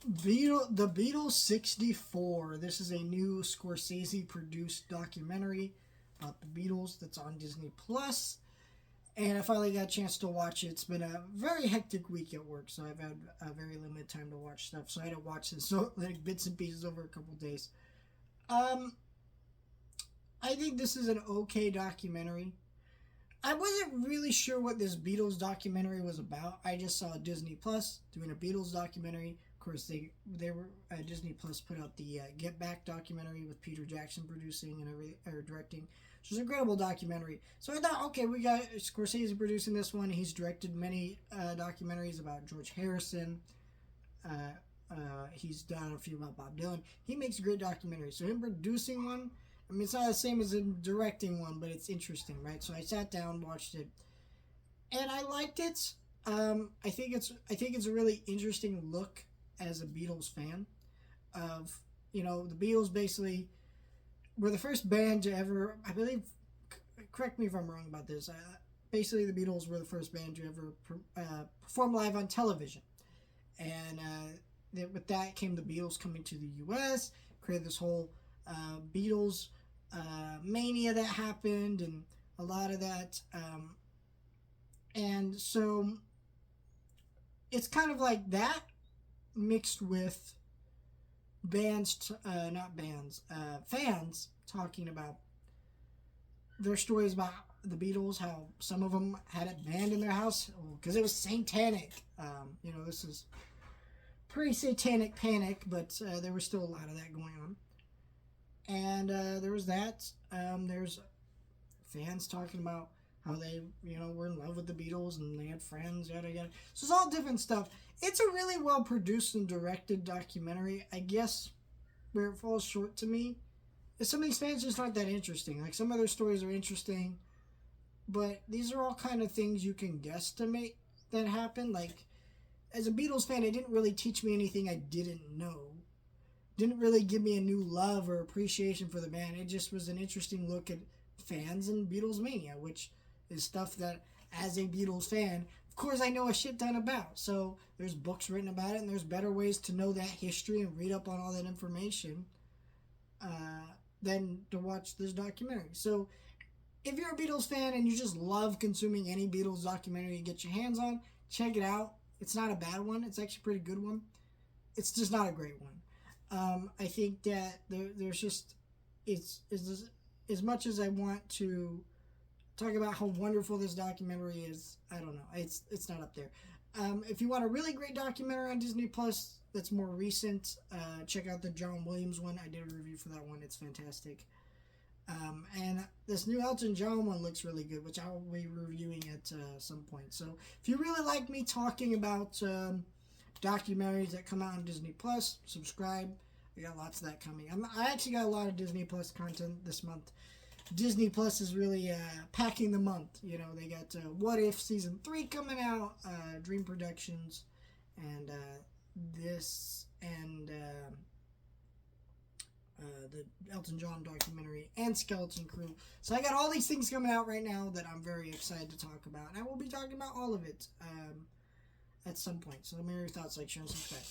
The Beatles 64. This is a new Scorsese produced documentary about the Beatles that's on Disney Plus. And I finally got a chance to watch it. It's been a very hectic week at work, so I've had a very limited time to watch stuff. So I had to watch this so like bits and pieces over a couple days. Um, I think this is an okay documentary. I wasn't really sure what this Beatles documentary was about. I just saw Disney Plus doing a Beatles documentary. Of course, they were Disney Plus put out the Get Back documentary with Peter Jackson producing and directing. So it's an incredible documentary. So I thought, okay, we got Scorsese producing this one. He's directed many documentaries about George Harrison. He's done a few about Bob Dylan. He makes great documentaries. So him producing one, I mean, it's not the same as him directing one, but it's interesting, right? So I sat down, watched it, and I liked it. I think it's a really interesting look as a Beatles fan. Of the Beatles basically were the first band to ever, I believe. Correct me if I'm wrong about this. Basically, the Beatles were the first band to ever perform live on television, and with that came the Beatles coming to the U.S. Created this whole Beatles mania that happened, and a lot of that, and so it's kind of like that mixed with fans talking about their stories about the Beatles, how some of them had it banned in their house because it was satanic. This is pre-satanic panic, but there was still a lot of that going on. And there was that. There's fans talking about how they, were in love with the Beatles and they had friends, yada yada. So it's all different stuff. It's a really well produced and directed documentary. I guess where it falls short to me is some of these fans just aren't that interesting. Like some of their stories are interesting, but these are all kind of things you can guesstimate that happened. Like as a Beatles fan, it didn't really teach me anything I didn't know. Didn't really give me a new love or appreciation for the band. It just was an interesting look at fans and Beatles mania, which is stuff that, as a Beatles fan, of course I know a shit ton about. So there's books written about it, and there's better ways to know that history and read up on all that information than to watch this documentary. So if you're a Beatles fan and you just love consuming any Beatles documentary you get your hands on, check it out. It's not a bad one. It's actually a pretty good one. It's just not a great one. I think that there's just it's as much as I want to talk about how wonderful this documentary is. I don't know. It's not up there. If you want a really great documentary on Disney Plus that's more recent, check out the John Williams one. I did a review for that one. It's fantastic. And this new Elton John one looks really good, which I'll be reviewing at some point. So if you really like me talking about documentaries that come out on Disney Plus, subscribe. I got lots of that coming. I actually got a lot of Disney Plus content this month. Disney Plus is really packing the month. They got What If Season 3 coming out, Dream Productions, and this, and the Elton John documentary, and Skeleton Crew. So I got all these things coming out right now that I'm very excited to talk about. And I will be talking about all of it at some point. So let me know your thoughts, like, share, and subscribe.